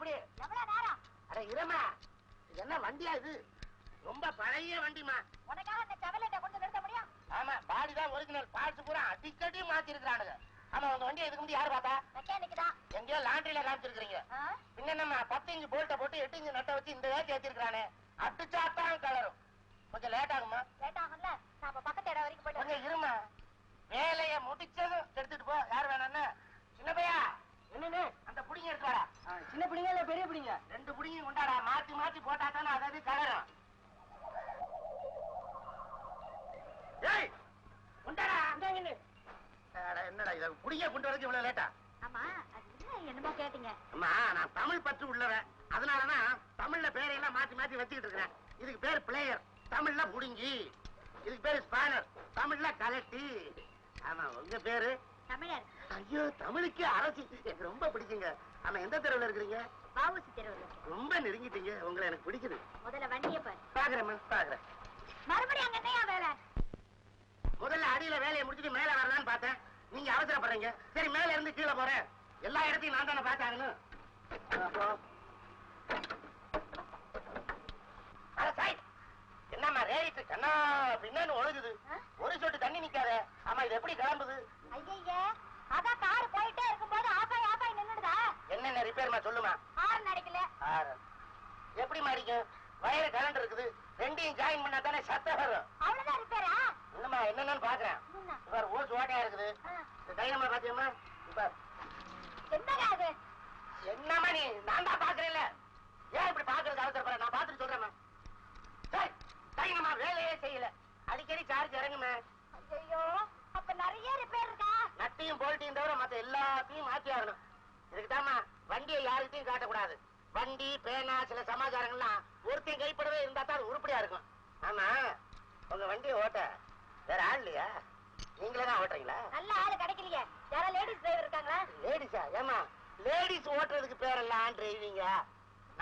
எப்படி? எவ்வளவு நேரம்? அட இருமா, இது என்ன வண்டியா இது? ரொம்ப பழைய வண்டிமா. உனக்காக அந்த செவலட்டை கொண்டு நிறுத்த முடியும்? ஆமா, பாடி தான் ஒரிஜினல், பார்ட்ஸ் பூரா அடிக்கடி மாத்தி இருக்கிறானுங்க. ஆமா, உங்க வண்டி எதுக்கு முன்னாடி யாரு பார்த்தா? மெக்கானிக் தான். எங்கேயோ லாண்டரியில காமிச்சிருக்கீங்க. பின்ன நம்ம 10 இன்ச் போல்ட்ட போட்டு 8 இன்ச் நட்டை வச்சு இந்த வேலை ஏத்திருக்கானே, அடிச்சாத்தான் கலரும். கொஞ்சம் லேட் ஆகுமா? லேட் ஆகும்ல, நாம பக்கத்து இடம் வரைக்கும் போயிட்டு கொஞ்சம் இருமா, வேலையை முடிச்சதும் எடுத்துட்டு போ. யார் வேணான்னு? சின்ன பையா, என்னன்னு அந்த புடிங்க எடுத்துவாடா. சின்ன பிடிங்க இல்ல பெரிய பிடிங்க? 2 புடிங்க கொண்டாடா, மாத்தி மாத்தி போட்டா தானே அதாவது கலரும். ஏய் கொண்டாடா. என்னடா இத புடிங்க கொண்டு வரதுக்கு இவ்வளவு லேட்டா? ஆமா, அது என்னமோ கேட்டீங்க. அம்மா, நான் தமிழ் பற்று உள்ளவன், அதனாலதான் தமிழ்ல பேரையெல்லாம் மாத்தி மாத்தி வச்சுக்கிட்டு இருக்கிறேன். இதுக்கு பேர் பிளேயர், தமிழ்ல புடிங்கி. இதுக்கு பேரு ஸ்பானர், தமிழ்ல கலட்டி. ஆமா, உங்க பேரு? தமிழர். ஐயோ, தமிழுக்கு அரசி எனக்கு ரொம்ப பிடிக்குங்க. ஆமா, எந்த தெருவுல இருக்கிறீங்க? பாவூசி தெருவுல. ரொம்ப நெருங்கிட்டீங்க, உங்களை எனக்கு பிடிக்குது. முதல்ல வண்டியை பாரு. பாக்குறேன் பாக்குறேன். மறுபடியும் அங்க என்னையா வேலை? முதல்ல அடியில வேலையை முடிச்சுட்டு மேல வரலான்னு பார்த்தேன். நீங்க அவசரப்படுறீங்க. சரி, மேல இருந்து கீழே போறேன். எல்லா இடத்தையும் நான் தானே பார்த்தாங்கன்னு. என்னம்மா ரேட்டு கண்ணா பின்னான்னு ஒழுகுது, ஒரு சொட்டு தண்ணி நிக்காத. ஆமா, இது எப்படி கிளம்புது? ஐயா, அதான் கார் போயிட்டே இருக்கும்போது ஆபாய் ஆபாய் நின்னுடுதா? என்னென்ன ரிப்பேர்மா சொல்லுமா? ஹார்ன் அடிக்கல. எப்படி மாறிக்கும்? வயறு கரண்ட் இருக்குது, ரெண்டையும் ஜாயின் பண்ணா தானே சத்தம் வரும். அவ்வளவுதான் ரிப்பேரா? என்னம்மா என்னன்னு பாக்குறேன். இவர் ஓஸ் ஓட்டையா இருக்குது. டைனமா பாத்தியம்மா? என்னங்க அது? என்னம்மா நீ? நான் தான் பாக்குறேன்ல, ஏன் இப்படி பாக்குறது அவசரப்படுற? நான் பாத்துட்டு சொல்றேன். டைனமா வேலையே செய்யல, அடிக்கடி சார்ஜ் இறங்குமே. ஐயோ, அப்ப நிறைய ரிப்பேர் இருக்கா? நட்டையும் போல்ட்டையும் தவிர மத்த எல்லாத்தையும் மாத்தி ஆகணும். இதுக்குதாம்மா வண்டியை யாருக்கிட்டையும் காட்டக்கூடாது. வண்டி பேனா சில சமாச்சாரங்கள்லாம் ஒருத்தையும் கைப்படவே இருந்தா தான் அது உருப்படியா இருக்கும். ஆமா, உங்க வண்டியை ஓட்ட வேற ஆள் இல்லையா? நீங்களே தான் ஓட்டுறீங்களா? நல்ல ஆளு கிடைக்கலையே. யாரா லேடிஸ் டிரைவர் இருக்காங்களா? லேடிஸா? ஏமா, லேடிஸ் ஓட்டுறதுக்கு பேரெல்லாம் டிரைவிங்க.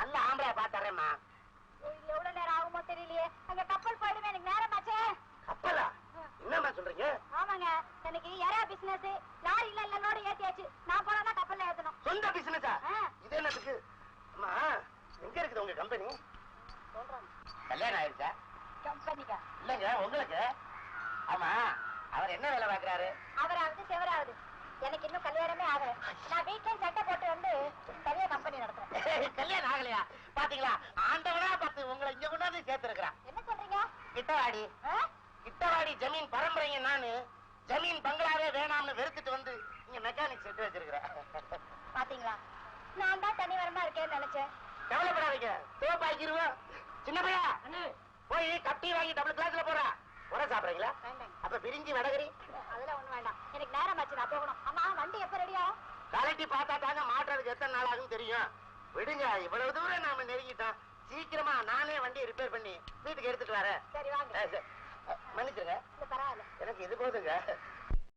நல்ல ஆம்பளை பாத்துறேம்மா. எவ்வளவு நேரம் ஆகுமோ தெரியலையே. அங்க கப்பல் போயிடுமே, எனக்கு நேரம் ஆச்சே. கப்பலா? என்னம்மா சொல்றீங்க? ஆமாங்க, எனக்கு எறா பிசினஸ். லாரியில இல்ல லோடு ஏத்தியாச்சு. நான் போனா கப்பல்ல ஏத்தணும். சொந்த பிசினஸா? இது என்னத்துக்கு? அம்மா, எங்க இருக்குது உங்க கம்பெனி? சொல்றேன். கல்யாணம் ஆயிடுச்சா? கம்பெனிக்கா? இல்லங்க, உங்களுக்கு. ஆமா, அவர் என்ன வேலை பாக்குறாரு? அவராவது செவராவது, எனக்கு இன்னும் கல்யாணமே ஆகல. நான் வீட்டுல சட்டை போட்டு வந்து தனியா கம்பெனி நடத்துறேன். கல்யாணம் ஆகலையா? பாத்தீங்களா, ஆண்டவனா பார்த்து உங்களை இங்க கொண்டாந்து சேர்த்திருக்கிறான். என்ன சொல்றீங்க? கிட்டவாடி கிட்டவாடி ஜமீன் பரம்பரைங்க. நானு ஜமீன் பங்களாவே வேணாம்னு வெறுத்துட்டு வந்து இங்க மெக்கானிக் செட் வச்சிருக்கிறேன். பாத்தீங்களா, நான் தான் தனிவரமா இருக்கேன்னு நினைச்சேன். கவலைப்படாதீங்க, தோப்பாக்கிடுவோம். சின்ன பையா, போய் கட்டி வாங்கி டபுள் கிளாஸ்ல போறா. உட சாப்பிடுறீங்களா? அப்ப பிரிஞ்சி வடகரி அதெல்லாம் ஒண்ணு வேண்டாம், எனக்கு நேரம் ஆச்சு, நான் போகணும். ஆமா, வண்டி எப்ப ரெடி ஆகும்? கலட்டி பார்த்தா தாங்க மாட்டுறதுக்கு எத்தனை நாள் ஆகும் தெரியும். விடுங்க, இவ்வளவு தூரம் நாம நெருங்கிட்டோம். சீக்கிரமா நானே வண்டியை ரிப்பேர் பண்ணி வீட்டுக்கு எடுத்துட்டு வரேன். சரி வாங்க. மன்னிச்சிருங்க, பரவாயில்ல, எனக்கு இது போதுங்க.